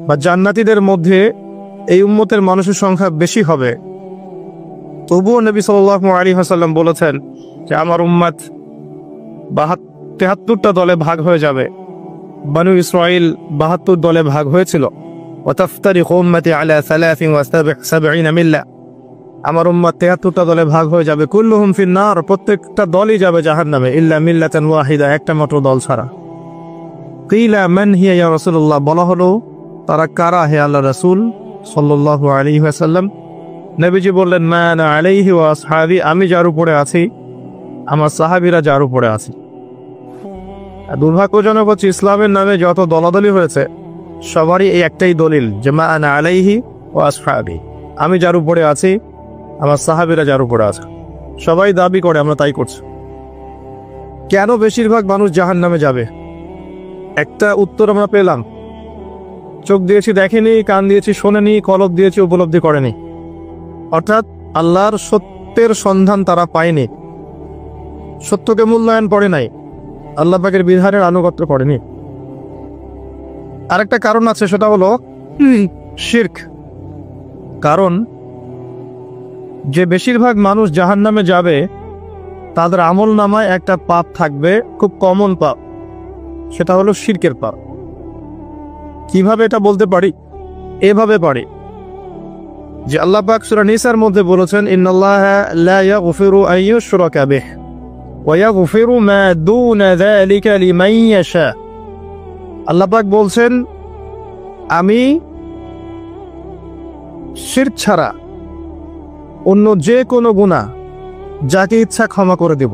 বা জান্নাতীদের মধ্যে এই উম্মতের মানুষের সংখ্যা বেশি হবে, তবুও নবী সাল্লাল্লাহু আলাইহি ওয়াসাল্লাম বলেছেন যে আমার উম্মত 73টা দলে ভাগ হয়ে যাবে। বনু ইসরাইল 72 দলে ভাগ হয়েছিল। ওয়াতাফতারিকু উম্মতি আলা 73 মিল্লা, আমার উম্মত 73টা দলে ভাগ হয়ে যাবে। কুল্লুহুম ফিন্নার, প্রত্যেকটা দলই যাবে জাহান্নামে, ইল্লা মিল্লাতান ওয়াহিদা, একটা মাত্র দল ছাড়া। কিলা মান হিয়া ইয়া রাসূলুল্লাহ, বলা হলো তারা কারা হে আল্লাহ রাসূল সাল্লাল্লাহু আলাইহি ওয়াসাল্লাম? নবীজি বললেন মা আনা আলাইহি ওয়া আসহাবি, আমি যার উপরে আছি, আমার সাহাবীরা যার উপরে আছে। দুর্ভাগ্যজনক হচ্ছে ইসলামের নামে যত দলাদলি হয়েছে সবারই এই একটাই দলিল যে মা আনা আলাইহি ওয়া আসহাবি, আমি যার উপরে আছি, আমার সাহাবীরা যার উপরে আছে। সবাই দাবি করে, আমরা তাই করছি। কেন বেশিরভাগ মানুষ জাহান্নামে যাবে? একটা উত্তর আমরা পেলাম, চোখ দিয়েছি দেখেনি, কান দিয়েছি শোনেনি, কলব দিয়েছি উপলব্ধি করেনি। অর্থাৎ আল্লাহর সত্যের সন্ধান তারা পায়নি, সত্যকে মূল্যায়ন করে নাই, আল্লাহ পাকের বিধানের আনুগত্য করেনি। আরেকটা কারণ আছে, সেটা হলো শিরক। কারণ যে বেশিরভাগ মানুষ জাহান্নামে যাবে তাদের আমল নামায় একটা পাপ থাকবে, খুব কমন পাপ, সেটা হলো শিরকের পাপ। কিভাবে এটা বলতে পারি? এভাবে পারি যে আল্লাহ পাক সূরা নিসার মধ্যে বলেছেন ইন্নাল্লাহা লা ইয়াগফিরু আন ইউশরাকা বিহি ওয়া ইয়াগফিরু মা দুনা যালিকা লিমান ইয়াশা। আল্লাহ পাক বলছেন আমি শিরক ছাড়া অন্য যে কোনো গুনাহ যাকে ইচ্ছা ক্ষমা করে দেব।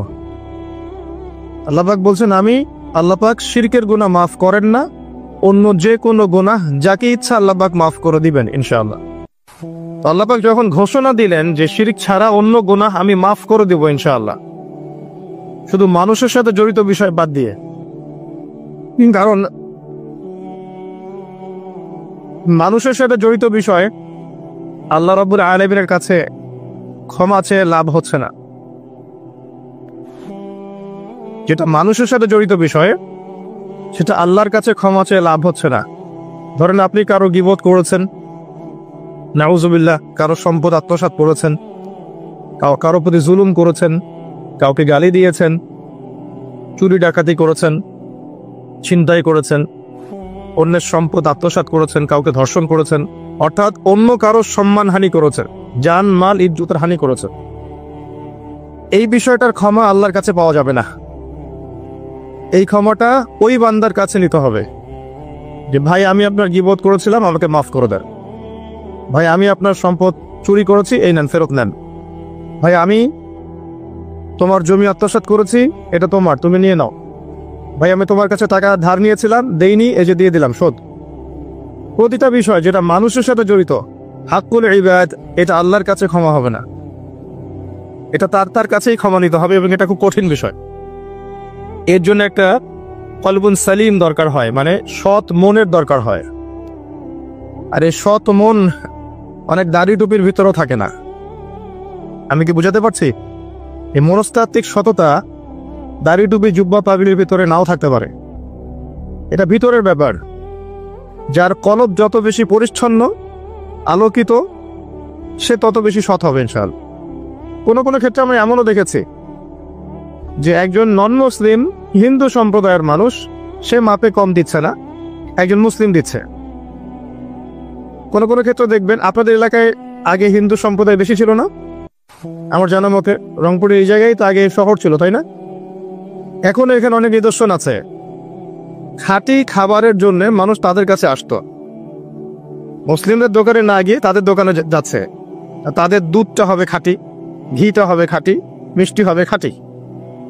আল্লাহ পাক বলছেন আমি, আল্লাহ পাক শিরকের গুনাহ মাফ করেন না, অন্য যে কোনো গুনাহ যাকে ইচ্ছা আল্লাহ পাক মাফ করে দিবেন ইনশাআল্লাহ। আল্লাহ পাক যখন ঘোষণা দিলেন যে শিরক ছাড়া অন্য গুনাহ আমি মাফ করে দেব ইনশাআল্লাহ, শুধু মানুষের সাথে জড়িত বিষয় বাদ দিয়ে। কারণ মানুষের সাথে জড়িত বিষয় আল্লাহ রাব্বুল আলামিনের কাছে ক্ষমা চেয়ে লাভ হচ্ছে না। যেটা মানুষের সাথে জড়িত বিষয় সেটা আল্লাহর কাছে ক্ষমা চেয়ে লাভ হচ্ছে না। ধরেন আপনি কারো গীবত করেছেন, নাউজুবিল্লাহ, কারো সম্পদ আত্মসাৎ করেছেন, কারো প্রতি জুলুম করেছেন, কাউকে গালি দিয়েছেন, চুরি ডাকাতি করেছেন, ছিনতাই করেছেন, অন্যের সম্পদ আত্মসাৎ করেছেন, কাউকে ধর্ষণ করেছেন, অর্থাৎ অন্য কারো সম্মানহানি করেছেন, জান মাল ইজ্জতের হানি করেছেন। এই বিষয়টার ক্ষমা আল্লাহর কাছে পাওয়া যাবে না। এই ক্ষমাটা ওই বান্দার কাছে নিতে হবে যে ভাই আমি আপনার গীবত করেছিলাম, আমাকে মাফ করে দেন। ভাই আমি আপনার সম্পদ চুরি করেছি, এই নেন, ফেরত নেন। ভাই আমি তোমার জমি আত্মসাৎ করেছি, এটা তোমার, তুমি নিয়ে নাও। ভাই আমি তোমার কাছে টাকা ধার নিয়েছিলাম, দেইনি, এই যে দিয়ে দিলাম, শোধ। প্রতিটা বিষয় যেটা মানুষের সাথে জড়িত, হাক্কুল ইবাদ, এটা আল্লাহর কাছে ক্ষমা হবে না, এটা তার কাছেই ক্ষমা নিতে হবে, এবং এটা খুব কঠিন বিষয়। এর জন্য একটা কলবুন সালিম দরকার হয়, মানে সৎ মনের দরকার হয়। আর এই সৎ মন অনেক দাড়ি টুপির ভিতরেও থাকে না। আমি কি বুঝাতে পারছি? এই মনস্তাত্ত্বিক সততা দাড়ি টুপি জুব্বা পাগড়ির ভিতরে নাও থাকতে পারে, এটা ভিতরের ব্যাপার। যার কলব যত বেশি পরিচ্ছন্ন আলোকিত, সে তত বেশি সৎ হবে ইনশাআল্লাহ। কোনো কোনো ক্ষেত্রে আমরা এমনও দেখেছি যে একজন নন মুসলিম হিন্দু সম্প্রদায়ের মানুষ, সে মাপে কম দিচ্ছে না, একজন মুসলিম দিচ্ছে। কোনো কোনো ক্ষেত্রে দেখবেন আপনাদের এলাকায় আগে হিন্দু সম্প্রদায় বেশি ছিল না? আমার জানা মতে রংপুরের এই জায়গায় তো আগে শহর ছিল, তাই না? এখন এখানে অনেক নিদর্শন আছে, খাঁটি খাবারের জন্য মানুষ তাদের কাছে আসতো, মুসলিমদের দোকানে না গিয়ে তাদের দোকানে যাচ্ছে। তাদের দুধটা হবে খাঁটি, ঘিটা হবে খাঁটি, মিষ্টি হবে খাঁটি।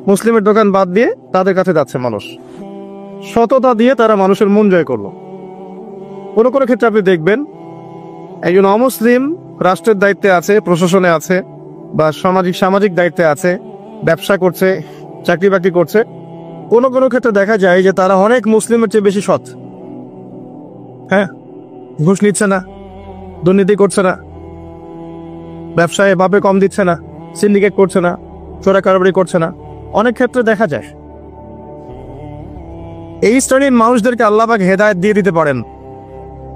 মুসলিমের দোকান বাদ দিয়ে তাদের কাছে যাচ্ছে মানুষ, সততা দিয়ে তারা মানুষের মন জয় করলো। কোনো কোনো ক্ষেত্রে আপনি দেখবেন একজন অমুসলিম রাষ্ট্রের দায়িত্বে আছে, প্রশাসনে আছে, বা সামাজিক দায়িত্বে আছে, ব্যবসা করছে, চাকরি বাকরি করছে। কোনো কোনো ক্ষেত্রে দেখা যায় যে তারা অনেক মুসলিমের চেয়ে বেশি সৎ। হ্যাঁ, ঘুষ নিচ্ছে না, দুর্নীতি করছে না, ব্যবসায় বাপে কম দিচ্ছে না, সিন্ডিকেট করছে না, চোরা কারবারি করছে না, অনেক ক্ষেত্রে দেখা যায়। এই শ্রেণীর মানুষদেরকে আল্লাহ পাক হেদায়েত দিয়ে দিতে পারেন,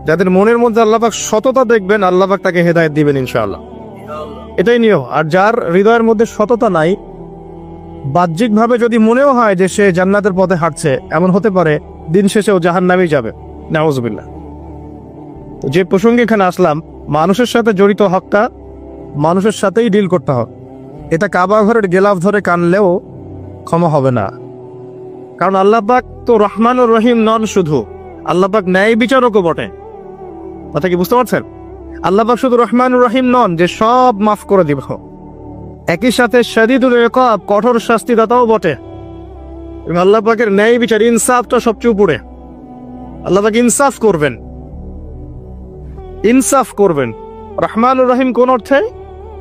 যাদের মনের মধ্যে আল্লাহ পাক সততা দেখবেন, আল্লাহ পাক তাকে হেদায়েত দিবেন ইনশাআল্লাহ। এটাই নিয়ম। আর যার হৃদয়ের মধ্যে সততা নাই, বাহ্যিকভাবে যদি মনেও হয় যে সে জান্নাতের পথে হাঁটছে, এমন হতে পারে দিন শেষেও জাহান্নামেই যাবে, নাউযুবিল্লাহ। তো যে প্রসঙ্গে এখানে আসলাম, মানুষের সাথে জড়িত হকটা মানুষের সাথেই ডিল করতে হবে। এটা কাবা ঘরের গেলাফ ধরে কানলেও ক্ষমা হবে না। কারণ আল্লাহ পাক তো রহমানুর রহিম নন, শুধু আল্লাহ পাক ন্যায় বিচারকও বটে। কথা কি বুঝতে পারছেন? আল্লাহ পাক শুধু রহমানুর রহিম নন যে সব মাফ করে দিব, একই সাথে শাদীদুল ইকাব, কঠোর শাস্তিদাতাও বটে। এবং আল্লাহ পাকের ন্যায় বিচার, ইনসাফটা সবচেয়ে উপরে। আল্লাহ পাক ইনসাফ করবেন, ইনসাফ করবেন। রহমানুর রহিম কোন অর্থে?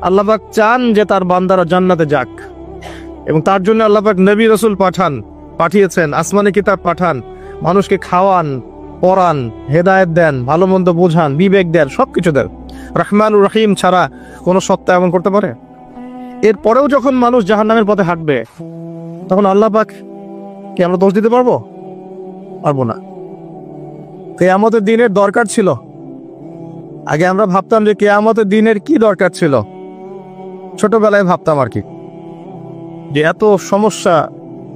আল্লাহ পাক চান যে তার বান্দারা জান্নাতে যাক, এবং তার জন্য আল্লাহ পাক নবী রাসূল পাঠিয়েছেন, আসমানি কিতাব পাঠান, মানুষকে খাওয়ান, পড়ান, হেদায়েত দেন, ভালো মন্দ বোঝান, বিবেক দেন, সবকিছু দেন। রহমানুর রহিম ছাড়া কোনো সত্তা এমন করতে পারে? এরপরেও যখন মানুষ জাহান্নামের পথে হাঁটবে, তখন আল্লাহ পাক কি আমরা দোষ দিতে পারবো? পারবো না। কিয়ামতের দিনের দরকার ছিল। আগে আমরা ভাবতাম যে কিয়ামতের দিনের কি দরকার ছিল, ছোটবেলায় ভাবতাম আর কি, যে এত সমস্যা,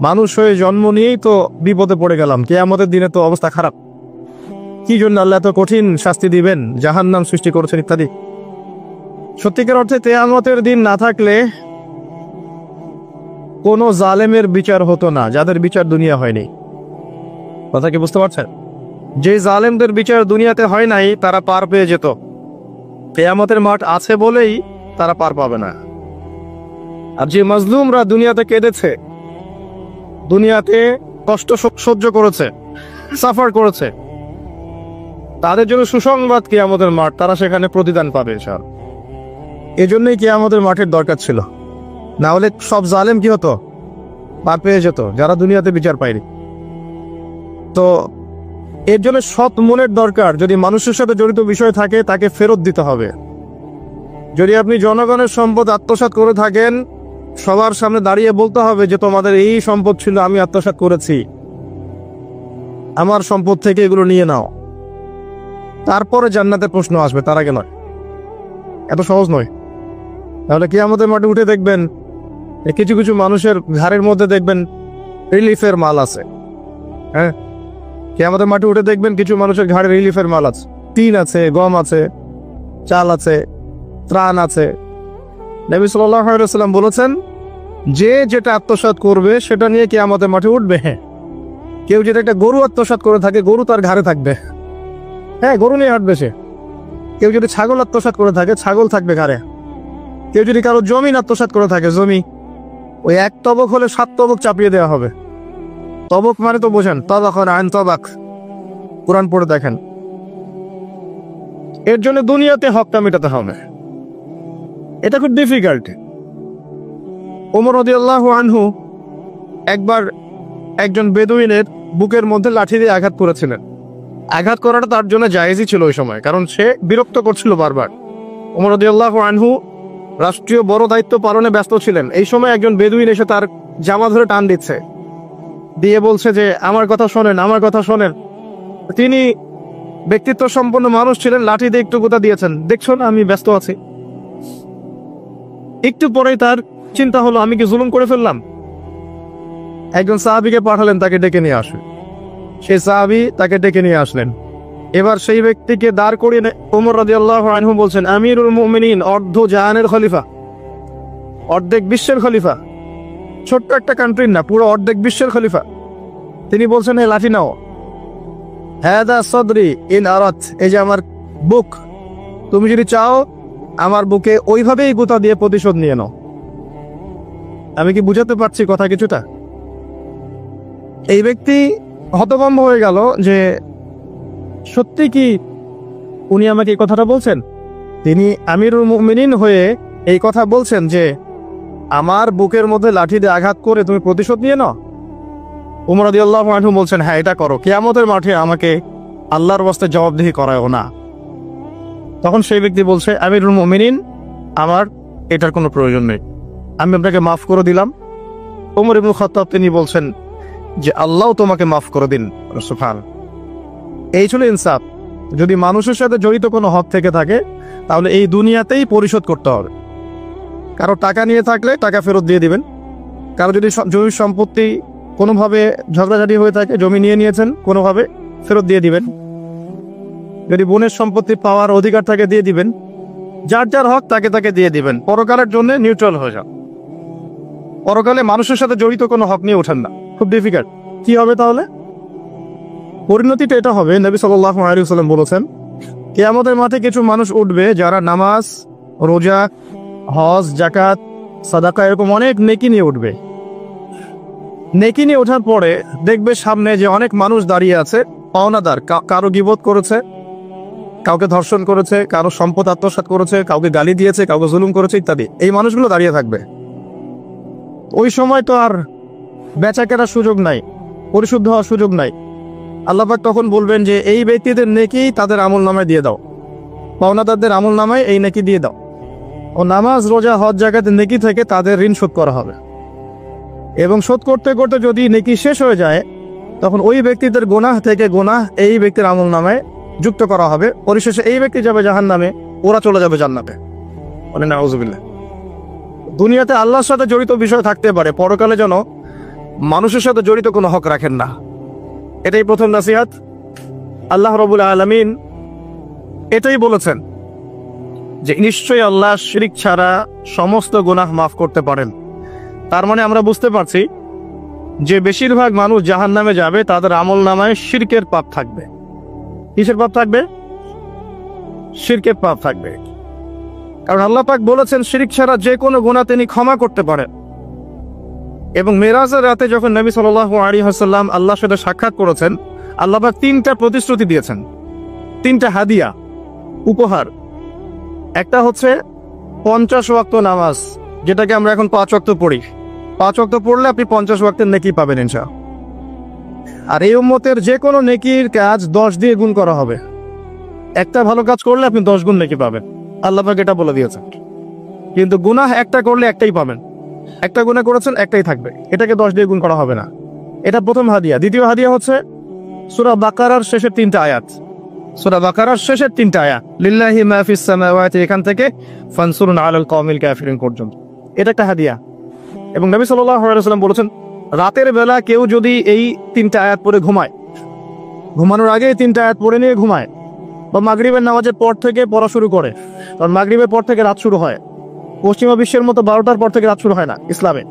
মানুষ হয়ে জন্ম নিয়েই তো বিপদে পড়ে গেলাম, কিয়ামতের দিনে তো অবস্থা খারাপ, কি জন্য আল্লাহ এত কঠিন শাস্তি দিবেন, জাহান্নাম সৃষ্টি করেছেন ইত্যাদি। সত্যিকার অর্থে কিয়ামতের দিন না থাকলে কোনো জালেমের বিচার হতো না, যাদের বিচার দুনিয়া হয়নি। কথা কি বুঝতে পারছেন? যে জালেমদের বিচার দুনিয়াতে হয় নাই, তারা পার পেয়ে যেত। কিয়ামতের মাঠ আছে বলেই তারা পার পাবে না। আর যে মাজলুমরা দুনিয়াতে কেঁদেছে, দুনিয়াতে কষ্ট সহ্য করেছে, সাফার করেছে, তাদের জন্য সুসংবাদ কিয়ামতের মাঠ, তারা সেখানে প্রতিদান পাবে ইনশাআল্লাহ। এজন্যই কিয়ামতের মাঠের দরকার ছিল, না হলে সব জালেম কি হতো? পার পেয়ে যেত, যারা দুনিয়াতে বিচার পায়নি। তো এর জন্য সৎ মনের দরকার। যদি মানুষের সাথে জড়িত বিষয় থাকে, তাকে ফেরত দিতে হবে। যদি আপনি জনগণের সম্পদ আত্মসাৎ করে থাকেন, সবার সামনে দাঁড়িয়ে বলতে হবে যে তোমাদের এই সম্পদ ছিল, আমি আত্মসাৎ করেছি, আমার সম্পদ থেকে এগুলো নিয়ে নাও। তারপরে জান্নাতের প্রশ্ন আসবে, তার আগে নয়। এত সহজ নয়। তাহলে কিয়ামতের মাঠে উঠে দেখবেন কিছু কিছু মানুষের ঘাড়ের মধ্যে দেখবেন রিলিফের মাল আছে। হ্যাঁ, কিয়ামতের মাঠে উঠে দেখবেন কিছু মানুষের ঘাড়ে রিলিফের মাল আছে, টিন আছে, গম আছে, চাল আছে, ত্রাণ আছে। নবী সাল্লাল্লাহু আলাইহি ওয়াসাল্লাম বলেছেন, যে যেটা আত্মসাৎ করবে সেটা নিয়ে কিয়ামতের মাঠে উঠবে। হ্যাঁ, কেউ যদি একটা গরু আত্মসাৎ করে থাকে, গরু তার ঘাড়ে থাকবে। হ্যাঁ, গরু নিয়ে হাঁটবে সে। কেউ যদি ছাগল আত্মসাৎ করে থাকে, ছাগল থাকবে ঘাড়ে। কেউ যদি কারো জমিন আত্মসাৎ করে থাকে, জমি, ওই এক তবক হলে 7 তবক চাপিয়ে দেওয়া হবে। তবক মানে তো বোঝেন, তবাক আইন তবাক, কোরআন পড়ে দেখেন। এর জন্য দুনিয়াতে হকটা মেটাতে হবে, এটা খুব ডিফিকাল্ট। ওমর রাদিয়াল্লাহু আনহু একবার একজন বেদুইনের বুকের মধ্যে লাঠি দিয়ে আঘাত করেছিলেন। আঘাত করাটা তার জন্য জায়েজই ছিল ওই সময়, কারণ সে বিরক্ত করছিল বারবার। ওমর রাদিয়াল্লাহু আনহু রাষ্ট্রীয় বড় দায়িত্ব পালনে ব্যস্ত ছিলেন। এই সময় একজন বেদুইন এসে তার জামা ধরে টান দিচ্ছে, দিয়ে বলছে যে আমার কথা শোনেন, আমার কথা শোনেন। তিনি ব্যক্তিত্ব সম্পন্ন মানুষ ছিলেন, লাঠি দিয়ে একটু গোতা দিয়েছেন, দেখছো না আমি ব্যস্ত আছি। একটু পরেই তার চিন্তা হলো, আমি কি জুলুম করে ফেললাম? একজন সাহাবীকে পাঠালেন তাকে ডেকে নিয়ে আসে। সেই সাহাবী তাকে ডেকে নিয়ে আসলেন। এবার সেই ব্যক্তিকে দাঁড় করিয়ে ওমর রাদিয়াল্লাহু আনহু বলছেন, আমিরুল মুমিনিন, অর্ধ জাহানের খলিফা, অর্ধেক বিশ্বের খলিফা, ছোট্ট একটা কান্ট্রির না, পুরো অর্ধেক বিশ্বের খলিফা। তিনি বলছেন, এই লাঠি নাও। হাদা সদরি ইন আরাত, এই যে আমার বুক, তুমি যদি চাও আমার বুকে ওইভাবেই গুতা দিয়ে প্রতিশোধ নিয়ে নাও। আমি কি বুঝাতে পারছি কথা কিছুটা? এই ব্যক্তি হতভম্ব হয়ে গেল যে সত্যি কি উনি আমাকে এই কথাটা বলছেন? তিনি আমিরুল মুমিনিন হয়ে এই কথা বলছেন যে আমার বুকের মধ্যে লাঠি দিয়ে আঘাত করে তুমি প্রতিশোধ নিয়ে নাও। ওমর রাদিয়াল্লাহু আনহু বলছেন, হ্যাঁ এটা করো, কিয়ামতের মাঠে আমাকে আল্লাহর ওয়াস্তে জবাবদিহি করায়ও না। তখন সেই ব্যক্তি বলছে, আমিরুল মুমিনিন, আমার এটার কোনো প্রয়োজন নেই, আমি আপনাকে মাফ করে দিলাম। ওমর ইবনে খাত্তাব তিনি বলছেন যে আল্লাহ তোমাকে মাফ করে দিন। সুবহান। এই ছিল ইনসাফ। যদি মানুষের সাথে জড়িত কোনো হক থেকে থাকে তাহলে এই দুনিয়াতেই পরিশোধ করতে হবে। কারো টাকা নিয়ে থাকলে টাকা ফেরত দিয়ে দিবেন। কারো যদি জমি সম্পত্তি কোনোভাবে ঝগড়াঝাটি হয়ে থাকে, জমি নিয়েছেন কোনোভাবে, ফেরত দিয়ে দিবেন। যদি বোনের সম্পত্তি পাওয়ার অধিকার থাকে দিয়ে দিবেন। যার যার হক তাকে তাকে দিয়ে দিবেন। পরকালের জন্য নিউট্রাল হয়ে যান। পরকালে মানুষের সাথে জড়িত কোনো হক নিয়ে ওঠেন না, খুব ডিফিকাল্ট। কি হবে তাহলে? পরিণতিটা এটা হবে, নবী সাল্লাল্লাহু আলাইহি ওয়াসাল্লাম বলেছেন, কিয়ামতের মাঠে কিছু মানুষ উঠবে যারা নামাজ, রোজা, হজ, যাকাত, সাদাকা এরকম অনেক নেকি নিয়ে উঠবে। নেকি নিয়ে ওঠার পরে দেখবে সামনে যে অনেক মানুষ দাঁড়িয়ে আছে পাওনাদার, কারো গীবত করেছে, কাউকে ধর্ষণ করেছে, কারো সম্পদ আত্মসাৎ করেছে, কাউকে গালি দিয়েছে, কাউকে জুলুম করেছে ইত্যাদি। এই মানুষগুলো দাঁড়িয়ে থাকবে। ওই সময় তো আর বেচা কেনার সুযোগ নাই, পরিশুদ্ধ হওয়ার সুযোগ নাই। আল্লাহ পাক তখন বলবেন যে এই ব্যক্তিদের নেকি তাদের আমল নামায় দিয়ে দাও, পাওনাদারদের আমল নামায় এই নেকি দিয়ে দাও। ও নামাজ, রোজা, হজ, যাকাতের নেকি থেকে তাদের ঋণ শোধ করা হবে। এবং শোধ করতে করতে যদি নেকি শেষ হয়ে যায় তখন ওই ব্যক্তিদের গুনাহ থেকে গুনাহ এই ব্যক্তির আমল নামায় যুক্ত করা হবে। পরিশেষে এই ব্যক্তি যাবে জাহান্নামে, ওরা চলে যাবে জান্নাতে। বলে নাউযুবিল্লাহ। দুনিয়াতে আল্লাহর সাথে জড়িত বিষয় থাকতে পারে, পরকালে যেন মানুষের সাথে জড়িত কোনো হক রাখেন না। এটাই প্রথম নসিহত। আল্লাহ রাব্বুল আলামিন এটাই বলেছেন যে নিশ্চয়ই আল্লাহ শিরক ছাড়া সমস্ত গুনাহ মাফ করতে পারেন। তার মানে আমরা বুঝতে পারছি যে বেশিরভাগ মানুষ জাহান্নামে যাবে তাদের আমল নামায় শিরকের পাপ থাকবে। কিসের পাপ থাকবে? শিরকের পাপ থাকবে। কারণ আল্লাহ পাক বলেছেন শিরক ছাড়া যে কোনো গুনাহ তিনি ক্ষমা করতে পারেন। এবং মেরাজের রাতে যখন নবী সাল্লাল্লাহু আলাইহি ওয়াসাল্লাম আল্লাহর সাথে সাক্ষাৎ করেছেন, আল্লাহ পাক 3টা প্রতিশ্রুতি দিয়েছেন, 3টা হাদিয়া, উপহার। একটা হচ্ছে 50 ওয়াক্ত নামাজ, যেটাকে আমরা এখন 5 ওয়াক্ত পড়ি। 5 ওয়াক্ত পড়লে আপনি 50 ওয়াক্তের নেকি পাবেন ইনশাআল্লাহ। আর এই উম্মতের যে কোনো নেকির কাজ 10 দিয়ে গুণ করা হবে। একটা ভালো কাজ করলে আপনি 10 গুণ নেকি পাবেন, আল্লাহ পাক এটা বলে দিয়েছেন। কিন্তু গুনাহ একটা করলে একটাই পাবেন। একটা গুনাহ করেছেন, একটাই থাকবে, এটাকে 10 দিয়ে গুণ করা হবে না। এটা প্রথম হাদিয়া। দ্বিতীয় হাদিয়া হচ্ছে সূরা বাকারার শেষের 3টা আয়াত। সূরা বাকারার শেষের 3টা আয়াত, লিল্লাহি মা ফিস সামাওয়াতি, এখান থেকে ফানসুরুন আলাল কওমিল কাফিরিন পর্যন্ত। এটা একটা হাদিয়া। এবং নবী সাল্লাল্লাহু আলাইহি ওয়াসাল্লাম বলেছেন, রাতের বেলা কেউ যদি এই 3টা আয়াত পড়ে ঘুমায়, ঘুমানোর আগে এই 3টা আয়াত পড়ে নিয়ে ঘুমায়, বা মাগরিবের নামাজের পর থেকে পড়া শুরু করে, কারণ মাগরিবের পর থেকে রাত শুরু হয়। পশ্চিমা বিশ্বের মতো 12টার পর থেকে রাত শুরু হয় না, ইসলামে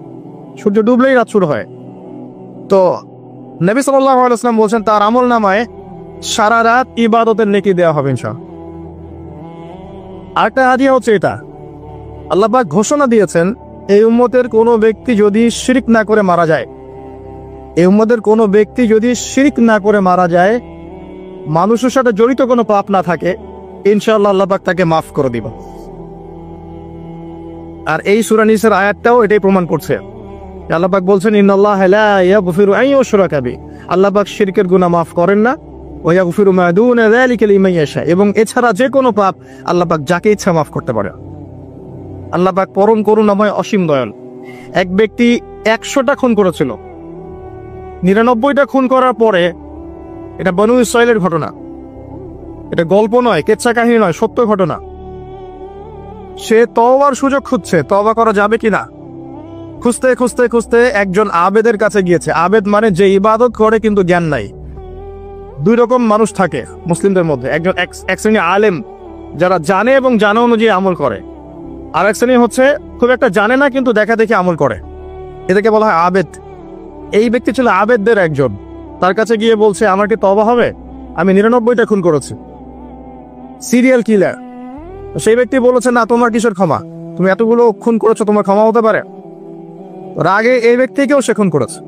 সূর্য ডুবলেই রাত শুরু হয়। তো নবী সাল্লাল্লাহু আলাইহি ওয়াসাল্লাম বলছেন তার আমল নামায় সারা রাত ইবাদতের নেকি দেওয়া হবে ইনশাআল্লাহ। আরেকটা হাদিয়া হচ্ছে এটা, আল্লাহ পাক ঘোষণা দিয়েছেন এই উম্মতের কোনো ব্যক্তি যদি শিরক না করে মারা যায়, এই উম্মতের কোনো ব্যক্তি যদি শিরক না করে মারা যায়, মানুষের সাথে জড়িত কোনো পাপ না থাকে, ইনশাআল্লাহ আল্লাহ পাক তাকে মাফ করে দিবে। আর এই সূরা নিসার আয়াতটাও এটাই প্রমাণ করছে। আল্লাহ পাক বলছেন ইন্নাল্লাহা লা ইয়াগফিরু আন ইউশরাকা বিহি, আল্লাহ পাক শিরকের গুনাহ মাফ করেন না, ওয়া ইয়াগফিরু মা দুনা যালিকা লিমান ইয়াশা, এবং এছাড়া যে কোনো পাপ আল্লাহ পাক যাকে ইচ্ছা মাফ করতে পারে। আল্লাহ পাক পরম করুণাময়, অসীম দয়াল। এক ব্যক্তি 100টা খুন করেছিল, 99টা খুন করার পরে, এটা বনু ইসরাইলের ঘটনা, এটা গল্প নয়, কেচ্ছা কাহিনী নয়, সত্য ঘটনা। সে তওবার সুযোগ খুঁজছে, তওবা করা যাবে কিনা। খুঁজতে খুঁজতে খুঁজতে একজন আবেদের কাছে গিয়েছে। আবেদ মানে যে ইবাদত করে কিন্তু জ্ঞান নাই। 2 রকম মানুষ থাকে মুসলিমদের মধ্যে, একজন এক শ্রেণী আলেম যারা জানে এবং জানা অনুযায়ী আমল করে, আর এক শ্রেণী হচ্ছে খুব একটা জানে না কিন্তু দেখা দেখে আমল করে, এটাকে বলা হয় আবেদ। এই ব্যক্তি ছিল আবেদদের একজন। তার কাছে গিয়ে বলছে আমার কি তওবা হবে, আমি 99টা খুন করেছি, সিরিয়াল কিলার। সেই ব্যক্তি বলেছে না, তোমার কিসের ক্ষমা, তুমি এতগুলো খুন করেছো, তোমার ক্ষমা হতে পারে। রাগে এই ব্যক্তিকেও সে খুন করেছে,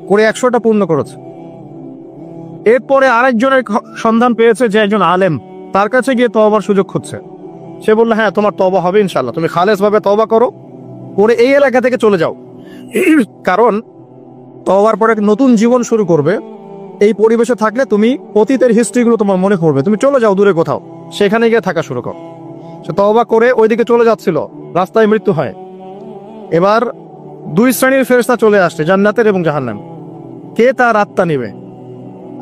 করে 100টা পূর্ণ করেছে। এরপরে আরেকজনের সন্ধান পেয়েছে যে একজন আলেম, তার কাছে গিয়ে তওবার সুযোগ খুঁজছে। সে বলল হ্যাঁ তোমার তওবা হবে ইনশাআল্লাহ, তুমি খালেস ভাবে তওবা করো, করে এই এলাকা থেকে চলে যাও। কারণ তওবার পরে নতুন জীবন শুরু করবে, এই পরিবেশে থাকলে তুমি অতীতের হিস্ট্রিগুলো তোমার মনে পড়বে, তুমি চলে যাও দূরে কোথাও, সেখানে গিয়ে থাকা শুরু করো। সে তওবা করে ওইদিকে চলে যাচ্ছিল, রাস্তায় মৃত্যু হয়। এবার 2 শ্রেণীর ফেরেশতা চলে আসছে, জান্নাতের এবং জাহান্নাম। কে তার আত্মা নিবে?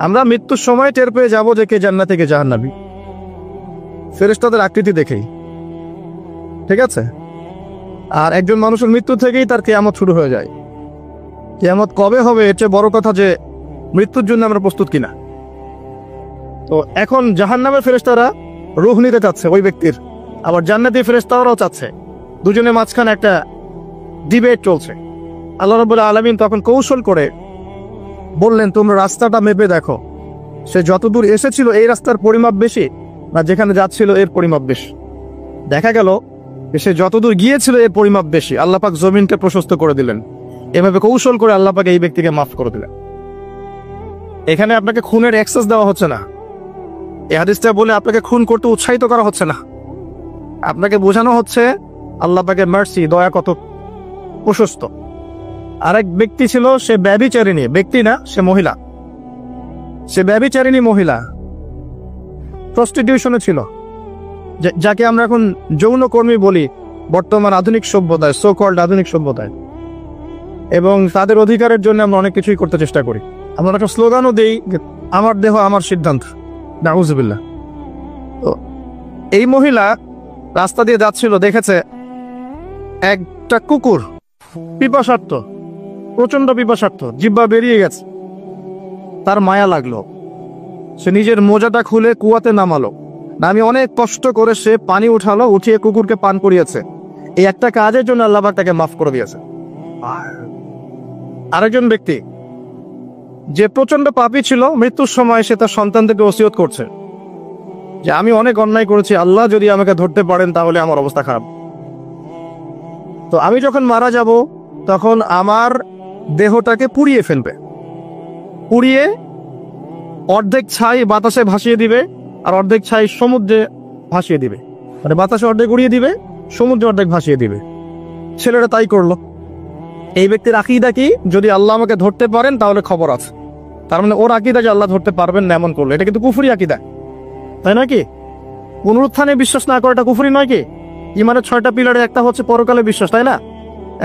আমরা মৃত্যুর সময় টের পেয়ে যাব যে কে জান্নাতি কে জাহান্নামী ফেরেশতাদের আকৃতি দেখেই, ঠিক আছে? আর একজন মানুষের মৃত্যু থেকেই তার কিয়ামত শুরু হয়ে যায়। কিয়ামত কবে হবে এর চেয়ে বড় কথা যে মৃত্যুর জন্য আমরা প্রস্তুত কিনা। তো এখন জাহান্নামের ফেরেশতারা রূহ নিতে চাচ্ছে ওই ব্যক্তির, আবার জান্নাতি ফেরেশতারাও চাচ্ছে। দুজনের মাঝখানে একটা ডিবেট চলছে। আল্লাহ রাব্বুল আলামিন তখন কৌশল করে বললেন, তোমরা রাস্তাটা মেপে দেখো, সে যতদূর এসেছিল এই রাস্তার পরিমাপ বেশি না যেখানে যাচ্ছিল এর পরিমাপ বেশি। দেখা গেল সে যতদূর গিয়েছিল এর পরিমাপ বেশি। আল্লাহ পাক জমিনকে প্রশস্ত করে দিলেন। এভাবে কৌশল করে আল্লাহ পাক এই ব্যক্তিকে মাফ করে দিলেন। এখানে আপনাকে খুনের অ্যাক্সেস দেওয়া হচ্ছে না। এই হাদিসটা বলে আপনাকে খুন করতে উৎসাহিত করা হচ্ছে না। আপনাকে বোঝানো হচ্ছে আল্লাহ পাকের মার্সি, দয়া কত প্রশস্ত। আরেক ব্যক্তি ছিল, সে ব্যভিচারিণী, ব্যক্তি না, সে মহিলা। সে ব্যভিচারিণী মহিলা, প্রস্টিটিউশনে ছিল, যাকে আমরা এখন যৌনকর্মী বলি বর্তমান আধুনিক সভ্যতায়, সো কল্ড আধুনিক সভ্যতায়। এবং তাদের অধিকারের জন্য আমরা অনেক কিছুই করতে চেষ্টা করি। আমরা একটা স্লোগানও দিই, আমার দেহ আমার সিদ্ধান্ত, নাউজুবিল্লাহ। তো এই মহিলা রাস্তা দিয়ে যাচ্ছিল, দেখেছে একটা কুকুর পিপাসার্থ, প্রচন্ড পিপাসার্থ, জিহ্বা বেরিয়ে গেছে। তার মায়া লাগলো, সে নিজের মোজাটা খুলে কুয়াতে নামালো। নামি অনেক কষ্ট করে সে পানি উঠালো, উঠিয়ে কুকুরকে পান করিয়েছে। এই একটা কাজের জন্য আল্লাহ পাক তাকে মাফ করে দিয়েছে। আরেকজন ব্যক্তি যে প্রচন্ড পাপী ছিল, মৃত্যুর সময় সে তার সন্তানদেরকে ওসিয়ত করছে যে আমি অনেক অন্যায় করেছি, আল্লাহ যদি আমাকে ধরতে পারেন তাহলে আমার অবস্থা খারাপ। তো আমি যখন মারা যাব তখন আমার দেহটাকে পুড়িয়ে ফেলবে, পুড়িয়ে অর্ধেক ছাই বাতাসে ভাসিয়ে দিবে আর অর্ধেক ছাই সমুদ্রে ভাসিয়ে দিবে। মানে বাতাসে অর্ধেক উড়িয়ে দিবে, সমুদ্রে অর্ধেক ভাসিয়ে দিবে। ছেলেরা তাই করলো। এই ব্যক্তির আকীদা কি, যদি আল্লাহ আমাকে ধরতে পারেন তাহলে খবর আছে। তার মানে ওর আকীদা যে আল্লাহ ধরতে পারবেন না এমন করলো। এটা কিন্তু কুফরি আকীদা, তাই নাকি? পুনরুত্থানে বিশ্বাস না করাটা কুফরি নয় কি? ইমানের 6টা পিলারে একটা হচ্ছে পরকালে বিশ্বাস, তাই না?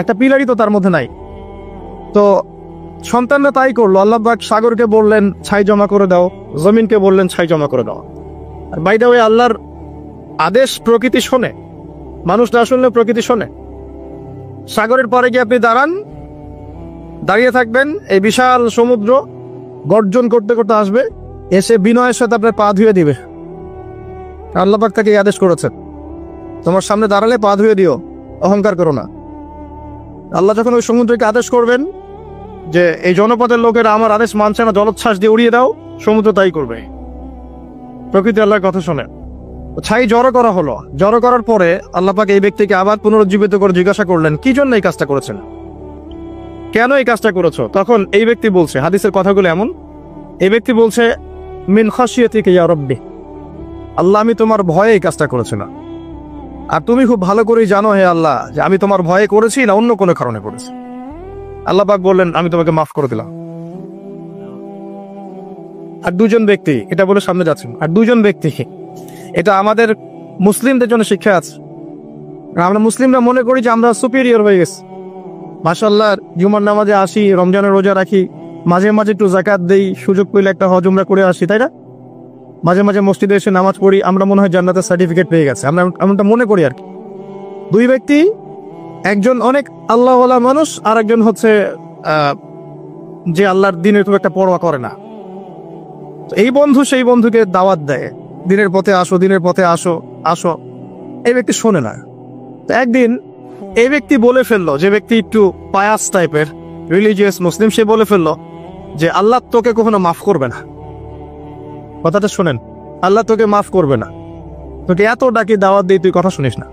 একটা পিলারই তো তার মধ্যে নাই। তো সন্তানরা তাই করলো। আল্লাহ পাক সাগরকে বললেন ছাই জমা করে দাও, জমিনকে বললেন ছাই জমা করে দাও। আর বাই দ্য ওয়ে, আল্লাহর আদেশ প্রকৃতি শোনে, মানুষ না শুনলে প্রকৃতি শোনে। সাগরের পরে গিয়ে আপনি দাঁড়িয়ে থাকবেন, এই বিশাল সমুদ্র গর্জন করতে করতে আসবে, এসে বিনয়ের সাথে আপনার পা ধুয়ে দিবে। আল্লাহ পাক তাকে আদেশ করেছেন, তোমার সামনে দাঁড়ালে পা ধুয়ে দিও, অহংকার করো না। আল্লাহ যখন ওই সমুদ্রকে আদেশ করবেন যে এই জনপদের লোকেরা আমার আদেশ মানছে না, জলোচ্ছ্বাস দিয়ে উড়িয়ে দাও, সমুদ্র তাই করবে। প্রকৃতি আল্লাহর কথা শোনে। ছাই জড়ো করা হলো। জড়ো করার পরে আল্লাহ পাক এই ব্যক্তিকে আবার পুনরুজ্জীবিত করে জিজ্ঞাসা করলেন, কি জন্য এই কাজটা করেছেন, কেন এই কাজটা করেছো? তখন এই ব্যক্তি বলছে, হাদিসের কথাগুলো এমন, এই ব্যক্তি বলছে, মিন খাশিয়াতিকা ইয়া রাব্বি, আল্লাহ আমি তোমার ভয়ে এই কাজটা করেছি না। আর তুমি খুব ভালো করেই জানো হে আল্লাহ যে আমি তোমার ভয়ে করেছি না অন্য কোনো কারণে করেছি। আল্লাহ পাক বললেন, আমি তোমাকে মাফ করে দিলাম। আর দুজন ব্যক্তি, এটা বলে সামনে যাচ্ছেন, আর দুজন ব্যক্তি, এটা আমাদের মুসলিমদের জন্য শিক্ষা আছে। আমরা মুসলিমরা মনে করি যে আমরা সুপিরিয়র হয়ে গেছি। মাশাআল্লাহ, জুমার নামাজে আসি, রমজানের রোজা রাখি, মাঝে মাঝে একটু জাকাত দেই, সুযোগ পেলে একটা হজ উমরা করে আসি, তাই না? মাঝে মাঝে মসজিদে এসে নামাজ পড়ি, আমরা মনে হয় জান্নাতের সার্টিফিকেট পেয়ে গেছে, আমরা এমনটা মনে করি আর কি। দুই ব্যক্তি, একজন অনেক আল্লাহওয়ালা মানুষ, আর একজন হচ্ছে যে আল্লাহর দিনের খুব একটা পরোয়া করে না। তো এই বন্ধু সেই বন্ধুকে দাওয়াত দেয়, দিনের পথে আসো, দিনের পথে আসো আসো। এই ব্যক্তি শোনে না। তো একদিন এই ব্যক্তি বলে ফেললো, যে ব্যক্তি একটু পায়াস টাইপের রিলিজিয়াস মুসলিম, সে বলে ফেললো যে আল্লাহ তোকে কখনো মাফ করবে না। কথাটা শোনেন, আল্লাহ তোকে মাফ করবে না, তোকে এত ডাকি দাওয়াত দিই, তুই কথা শুনিস না।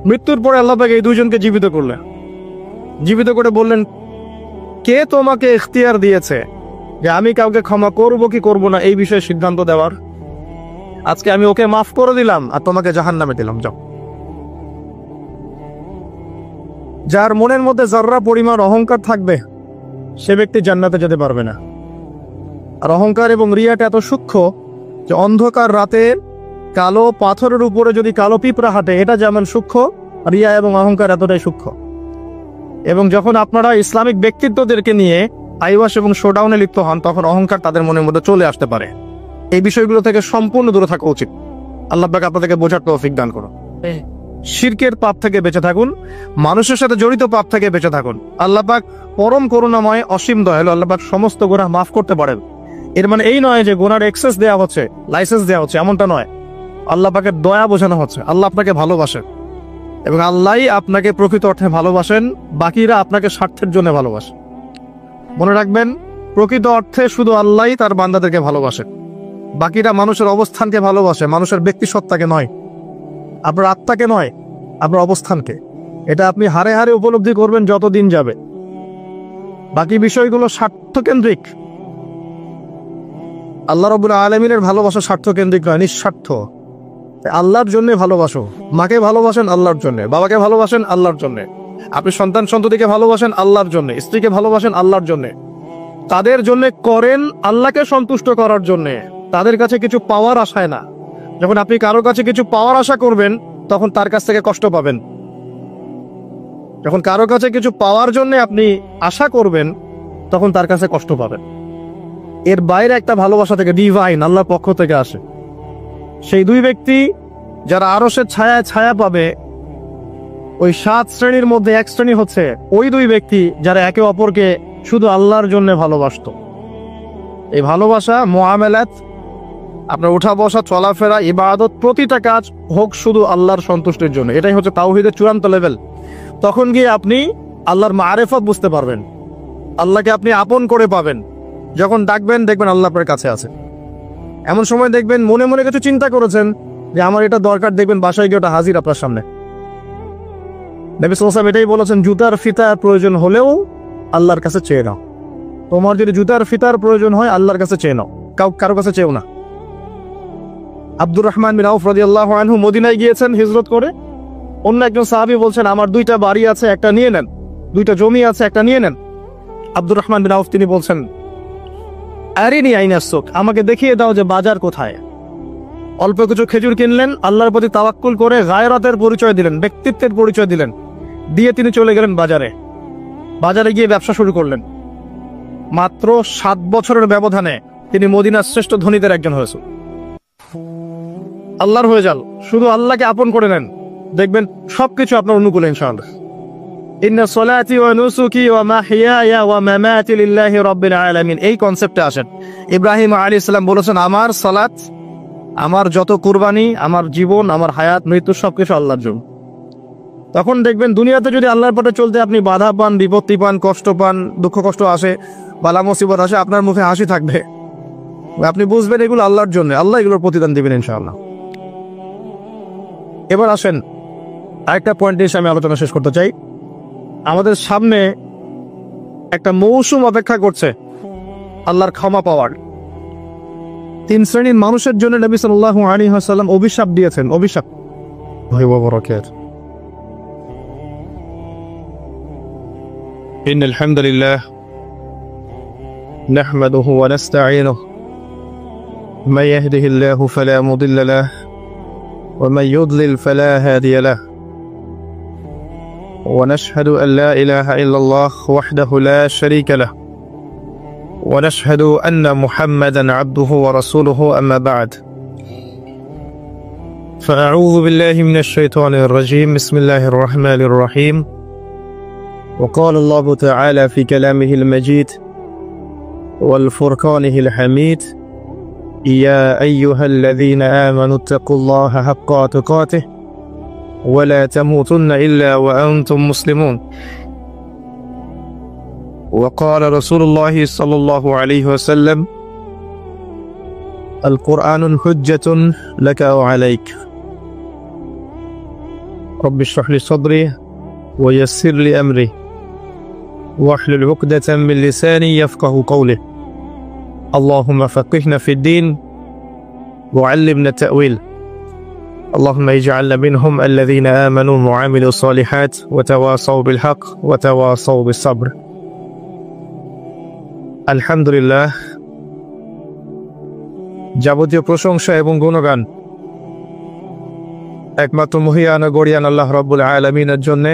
মৃত্যুর পরে আল্লাহ পাক এই দুইজনকে জীবিত করলেন। জীবিত করে বললেন, কে তোমাকে ইখতিয়ার দিয়েছে যে আমি কাউকে ক্ষমা করব কি করব না এই বিষয়ে সিদ্ধান্ত দেওয়ার? আজকে আমি ওকে মাফ করে দিলাম আর তোমাকে জাহান্নামে দিলাম, যাও। যার মনের মধ্যে যাররা পরিমাণ অহংকার থাকবে সে ব্যক্তি জান্নাতে যেতে পারবে না। আর অহংকার এবং রিয়াটা এত সূক্ষ্ম যে অন্ধকার রাতের কালো পাথরের উপরে যদি কালো পিঁপড়া হাঁটে, এটা যেমন সূক্ষ্ম, রিয়া এবং অহংকার এতটাই সূক্ষ্ম। এবং যখন আপনারা ইসলামিক ব্যক্তিত্বদেরকে নিয়ে আইওয়াশ এবং শোডাউনে লিপ্ত হন, তখন অহংকার তাদের মনের মধ্যে চলে আসতে পারে। এই বিষয়গুলো থেকে সম্পূর্ণ দূরে থাকা উচিত। আল্লাহ পাক আপনাদেরকে বোঝার তৌফিক দান করুন। শিরকের পাপ থেকে বেঁচে থাকুন, মানুষের সাথে জড়িত পাপ থেকে বেঁচে থাকুন। আল্লাহ পাক পরম করুণাময়, অসীম দয়ালু। আল্লাহ পাক সমস্ত গুনাহ মাফ করতে পারেন। এর মানে এই নয় যে গুনার এক্সেস দেওয়া হচ্ছে, লাইসেন্স দেওয়া হচ্ছে, এমনটা নয়। আল্লাহ পাকের দয়া বোঝানো হচ্ছে। আল্লাহ আপনাকে ভালোবাসেন এবং আল্লাহই আপনাকে প্রকৃত অর্থে ভালোবাসেন, বাকিরা আপনাকে স্বার্থের জন্য ভালোবাসেন। মনে রাখবেন, প্রকৃত অর্থে শুধু আল্লাহই তার বান্দাদেরকে ভালোবাসেন, বাকিরা মানুষের অবস্থানকে ভালোবাসে, মানুষের ব্যক্তিসত্তাকে নয়, আপনার আত্মাকে নয়, আপনার অবস্থানকে। এটা আপনি হারে হারে উপলব্ধি করবেন যত দিন যাবে। বাকি বিষয়গুলো স্বার্থকেন্দ্রিক। আল্লাহ রাব্বুল আলামিনের ভালোবাসা স্বার্থকেন্দ্রিক নয়, নিঃস্বার্থ। আল্লাহর জন্য ভালোবাসো। মাকে ভালোবাসেন আল্লাহর জন্য, বাবাকে ভালোবাসেন আল্লাহর জন্য, আপনি সন্তান সন্ততিকে ভালোবাসেন আল্লাহর জন্য, স্ত্রীকে ভালোবাসেন আল্লাহর জন্য। তাদের জন্য করেন আল্লাহকে সন্তুষ্ট করার জন্য, তাদের কাছে কিছু পাওয়ার আশায় না। যখন আপনি কারোর কাছে কিছু পাওয়ার আশা করবেন, তখন তার কাছ থেকে কষ্ট পাবেন। যখন কারোর কাছে কিছু পাওয়ার জন্য আপনি আশা করবেন, তখন তার কাছে কষ্ট পাবেন। এর বাইরে একটা ভালোবাসা থেকে, ডিভাইন, আল্লাহর পক্ষ থেকে আসে। সেই দুই ব্যক্তি যারা আরশের ছায়ায় ছায়া পাবে, ওই 7 শ্রেণীর মধ্যে এক শ্রেণী হচ্ছে ওই দুই ব্যক্তি যারা একে অপরকে শুধু আল্লাহর জন্য ভালোবাসত। এই ভালোবাসা, মুআমালাত, আপনার উঠা বসা, চলাফেরা, ইবাদত, প্রতিটা কাজ হোক শুধু আল্লাহর সন্তুষ্টির জন্য। এটাই হচ্ছে তাওহীদের চূড়ান্ত লেভেল। তখন গিয়ে আপনি আল্লাহর মারিফত বুঝতে পারবেন, আল্লাহকে আপনি আপন করে পাবেন। যখন ডাকবেন, দেখবেন আল্লাহ আপনার কাছে আছে। এমন সময় দেখবেন মনে মনে কিছু চিন্তা করেছেন যে আমার এটা দরকার, দেখবেন বাসায় গিয়ে ওটা হাজির আপনার সামনে। নবী সাল্লাল্লাহু আলাইহি ওয়াসাল্লাম এটাই বলেছেন, জুতার ফিতার প্রয়োজন হলেও আল্লাহর কাছে চেয়ে নাও। তোমার যদি জুতার ফিতার প্রয়োজন হয়, আল্লাহর কাছে চেয়ে নাও, কারো কাছে চেয়েও না। আব্দুর রহমান বিন আউফ রাদিয়াল্লাহু আনহু মদিনায় গিয়েছেন হিজরত করে। অন্য একজন সাহাবী বলছেন, আমার 2টা বাড়ি আছে, একটা নিয়ে নেন, 2টা জমি আছে, একটা নিয়ে নেন। আব্দুর রহমান বিন আউফ তিনি বলছেন, আরিনি আইনাস সুক, আমাকে দেখিয়ে দাও যে বাজার কোথায়। অল্প কিছু খেজুর কিনলেন, আল্লাহর প্রতি তাওয়াক্কুল করে গায়রাতের পরিচয় দিলেন, ব্যক্তিত্বের পরিচয় দিলেন, দিয়ে তিনি চলে গেলেন বাজারে। বাজারে গিয়ে ব্যবসা শুরু করলেন। মাত্র 7 বছরের ব্যবধানে তিনি মদিনার শ্রেষ্ঠ ধনীদের একজন হয়েছেন। আল্লাহর হয়ে যান, শুধু আল্লাহকে আপন করে নেন, দেখবেন সবকিছু আপনার অনুকূলে ইনশাআল্লাহ। ইন্না সলাতি ওয়া নুসুকি ওয়া মাহইয়ায়া ওয়া মামাতি লিল্লাহি রাব্বিল আলামিন, এই কনসেপ্টে আসেন। ইব্রাহিম আলাইহিস সালাম বলেছেন, আমার সালাত, আমার যত কুরবানি, আমার জীবন, আমার হায়াত, মৃত্যু সবকিছু আল্লাহর জন্য। তখন দেখবেন দুনিয়াতে যদি আল্লাহর পথে চলতে আপনি বাধা পান, বিপত্তি পান, কষ্ট পান, দুঃখ কষ্ট আসে, বালা মুসিবত আসে, আপনার মুখে হাসি থাকবে। আপনি বুঝবেন এগুলো আল্লাহর জন্য, আল্লাহ এগুলোর প্রতিদান দিবেন ইনশাআল্লাহ। এবার আসেন আরেকটা পয়েন্ট নিয়ে আমি আলোচনা শেষ করতে চাই। আমাদের সামনে একটা মৌসুম অপেক্ষা করছে আল্লাহর ক্ষমা পাওয়ার। 3 শ্রেণীর মানুষের জন্য নবী সাল্লাল্লাহু আলাইহি ওয়াসাল্লাম অভিশাপ দিয়েছেন। অভিশাপ ইন্নাল হামদুলিল্লাহ নাহমাদুহু ওয়া নাস্তাঈনুহু মান ইয়াহদিহিল্লাহু ফালা মুদিল্লা লাহু ওয়া মান ইউদ্লিল ফালা হাদিয়া লাহু ونشهد أن لا إله إلا الله وحده لا شريك له ونشهد أن محمدا عبده ورسوله أما بعد فأعوذ بالله من الشيطان الرجيم بسم الله الرحمن الرحيم وقال الله تعالى في كلامه المجيد والفرقانه الحميد يا أيها الذين آمنوا اتقوا الله حق تقاته ولا تموتن إلا وأنتم مسلمون وقال رسول الله صلى الله عليه وسلم القرآن حجة لك وعليك رب اشرح لي صدري ويسر لي أمري واحلل عقدة من لساني يفقه قولي اللهم فقهنا في الدين وعلمنا التأويل اللهم اجعلنا منهم الذين آمنوا وعملوا الصالحات وتواصوا بالحق وتواصوا بالصبر আলহামদুলিল্লাহ, যাবতীয় প্রশংসা এবং গুণগান একমাত্র মহিয়ান ও গরিয়ান আল্লাহ রাব্বুল আলামিনের জন্য,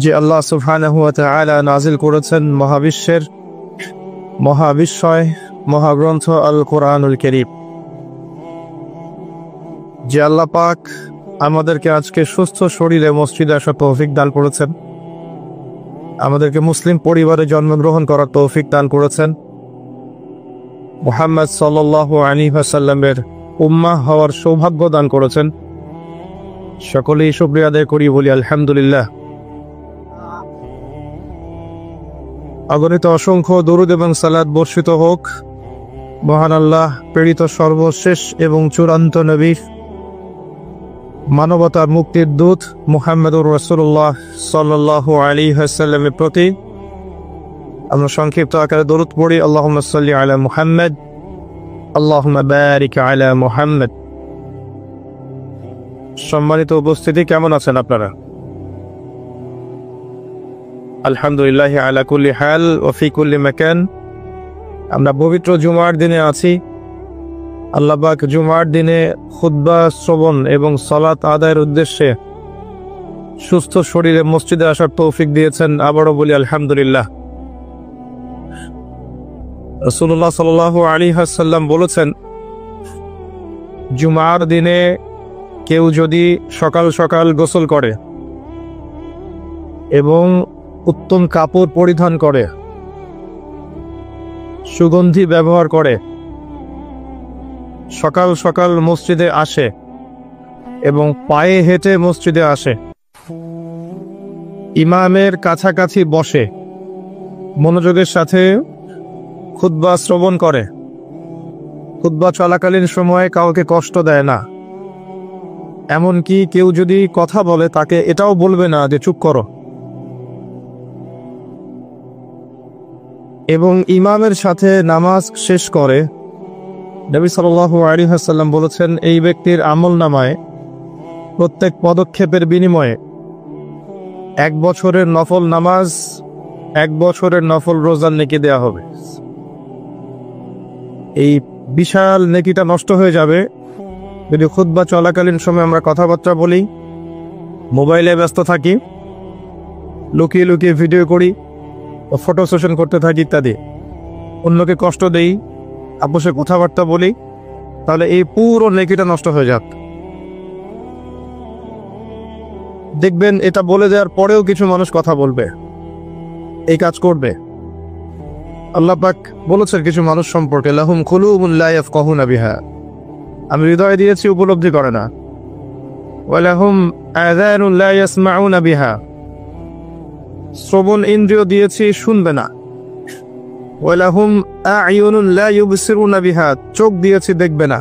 যে আল্লাহ সুবহানাহু ওয়া তাআলা নাজিল করেছেন মহাবিশ্বয় মহাগ্রন্থ আল কোরআনুল কারীম। যে আল্লাহ পাক আমাদেরকে আজকে সুস্থ শরীরে মসজিদে আসার তৌফিক দান করেছেন, আমাদেরকে মুসলিম পরিবারে জন্মগ্রহণ করার তৌফিক দান করেছেন, মুহাম্মদ সাল্লাল্লাহু আলাইহি ওয়াসাল্লামের উম্মাহ হওয়ার সৌভাগ্য দান করেছেন। সকলেই শুকরিয়া আদায় করি, বলি আলহামদুলিল্লাহ। অগণিত অসংখ্য দরুদ এবং সালাত বর্ষিত হোক মহান আল্লাহ প্রেরিত সর্বশেষ এবং চূড়ান্ত নবী, মানবতার মুক্তির দূত মুহাম্মদুর রাসূলুল্লাহ সাল্লাল্লাহু আলাইহি ওয়াসাল্লামের প্রতি। আমরা সংক্ষিপ্ত আকারে দরুদ পড়ি, আল্লাহুম্মা সাল্লি আলা মুহাম্মদ, আল্লাহুম্মা বারিক আলা মুহাম্মদ। সম্মানিত উপস্থিতি, কেমন আছেন আপনারা? আলহামদুলিল্লাহ আলা কুল্লি হাল ওয়া ফি কুল্লি মাকান। আমরা পবিত্র জুমার দিনে আছি। আল্লাহ পাক জুমার দিনে খুতবা শ্রবণ এবং সালাত আদায়ের উদ্দেশ্যে সুস্থ শরীরে মসজিদে আসার তৌফিক দিয়েছেন, আবারও বলি আলহামদুলিল্লাহ। রাসূলুল্লাহ সাল্লাল্লাহু আলাইহি ওয়াসাল্লাম বলেছেন, জুমার দিনে কেউ যদি সকাল সকাল গোসল করে এবং উত্তম কাপড় পরিধান করে, সুগন্ধি ব্যবহার করে, সকাল সকাল মসজিদে আসে এবং পায়ে হেঁটে মসজিদে আসে, ইমামের কাছাকাছি বসে, মনোযোগের সাথে খুতবা শ্রবণ করে, খুতবা চলাকালীন সময়ে কাউকে কষ্ট দেয় না, এমনকি কেউ যদি কথা বলে তাকে এটাও বলবে না যে চুপ করো, এবং ইমামের সাথে নামাজ শেষ করে, নবী সাল্লাল্লাহু আলাইহি ওয়াসাল্লাম বলেছেন, এই ব্যক্তির আমলনামায় প্রত্যেক পদক্ষেপের বিনিময়ে 1 বছরের নফল নামাজ, 1 বছরের নফল রোজার নেকি দেয়া হবে। এই বিশাল নেকিটা নষ্ট হয়ে যাবে যদি খুতবা চলাকালীন সময় আমরা কথাবার্তা বলি, মোবাইলে ব্যস্ত থাকি, লুকিয়ে লুকিয়ে ভিডিও করি, ফটো সেশন করতে থাকি ইত্যাদি, অন্যকে কষ্ট দেই, আপোষে কথাবার্তা বলি, তাহলে এই পুরো নেকিটা নষ্ট হয়ে যাক। দেখবেন এটা বলে দেওয়ার পরেও কিছু মানুষ কথা বলবে, এই কাজ করবে। আল্লাহ পাক বলেছেন কিছু মানুষ সম্পর্কে, লাহুম কুলুবুন লা ইয়াফকাহুনা বিহা, আমি হৃদয় দিয়েছি উপলব্ধি করে না, ওয়া লাহুম আযানুন লা ইয়াসমাউনা বিহা, শ্রবণ ইন্দ্রিয় দিয়েছি শুনবে না, ওয়া লাহুম আ'য়ুনুন লা ইউবসিরুনা বিহা, চোখ দিয়েছি দেখবে না।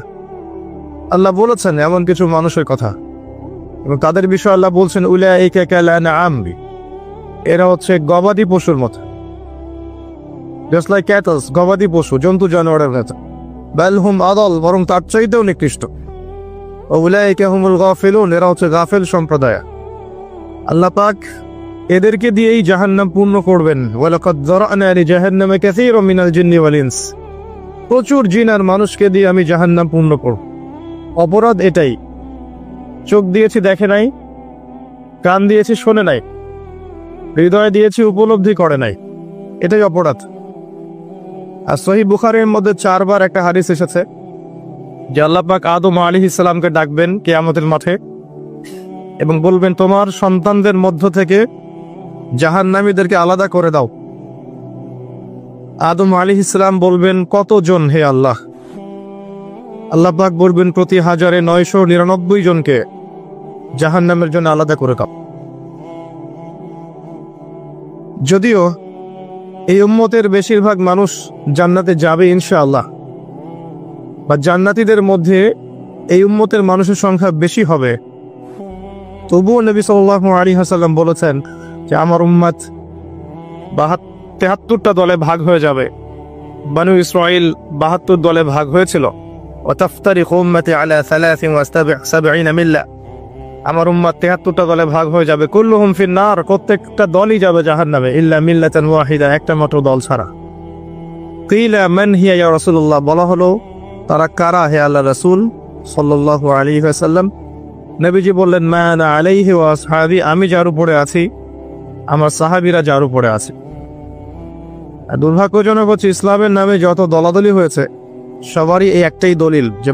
আল্লাহ বলেছেন এমন কিছু মানুষের কথা, এবং তাদের বিষয়ে আল্লাহ বলছেন, উলাইকা কালানআম, এরা হচ্ছে গবাদি পশুর মতো, জাস্ট লাইক ক্যাটলস, গবাদি পশু, জন্তু জানোয়ারের মতো। বাল হুম আদাল, বরং তার চাইতেও নিকৃষ্ট। উলাইকা হুমুল গাফিলুন, এরা হচ্ছে গাফেল সম্প্রদায়। আল্লাহ পাক এদেরকে দিয়েই জাহান্নাম পূর্ণ করবেন। ওয়ালাকাদ যারানা লিজাহান্নামা কাসীরাম মিনাল জিন্নি ওয়াল ইনস, প্রচুর জিন আর মানুষকে দিয়ে আমি জাহান্নাম পূর্ণ করব। অপরাধ এটাই, চোখ দিয়েছি দেখে নাই, কান দিয়েছি শোনে নাই, হৃদয় দিয়েছি উপলব্ধি করে নাই, এটাই অপরাধ। আর সহিহ বুখারীর মধ্যে 4 বার একটা হাদিস এসেছে যে আল্লাহ পাক আদম আলাইহিস সালামকে ডাকবেন কিয়ামতের মাঠে এবং বলবেন, তোমার সন্তানদের মধ্য থেকে জাহান্নামীদেরকে আলাদা করে দাও। আদম আলাইহিস সালাম বলবেন, কতজন হে আল্লাহ? আল্লাহ পাক বলবেন, প্রতি 1999 জনকে জাহান্নামের জন্য আলাদা করে দাও। যদিও এই উম্মতের বেশিরভাগ মানুষ জান্নাতে যাবে ইনশাআল্লাহ, বা জান্নাতীদের মধ্যে এই উম্মতের মানুষের সংখ্যা বেশি হবে, তবুও নবী সাল্লাল্লাহু আলাইহি ওয়াসাল্লাম বলেছেন যে আমার উম্মত 73টা দলে ভাগ হয়ে যাবে। বানু ইসরাঈল 72 দলে ভাগ হয়েছিল। ওয়া তাফতারিকু উম্মতি আলা 73 মিল্লা, আমার উম্মত 73টা দলে ভাগ হয়ে যাবে। কুল্লুহুম ফিন নার, প্রত্যেকটা দলই যাবে জাহান্নামে, ইল্লা মিল্লাতান ওয়াহিদা, একটা মাত্র দল ছাড়া। কিলা মান হিয়া ইয়া রাসূলুল্লাহ, বলা হলো তারা কারা হে আল্লাহর রাসূল সাল্লাল্লাহু আলাইহি ওয়াসাল্লাম? নবীজি বললেন, মা আনা আলাইহি ওয়া আসহাবি, আমি যার উপরে আছি আমার সাহাবীরা যার উপরে আছে। আর দুর্ভাগ্যজনক হচ্ছে ইসলামের নামে যত দলাদলি হয়েছে সবারই এই একটাই দলিল যে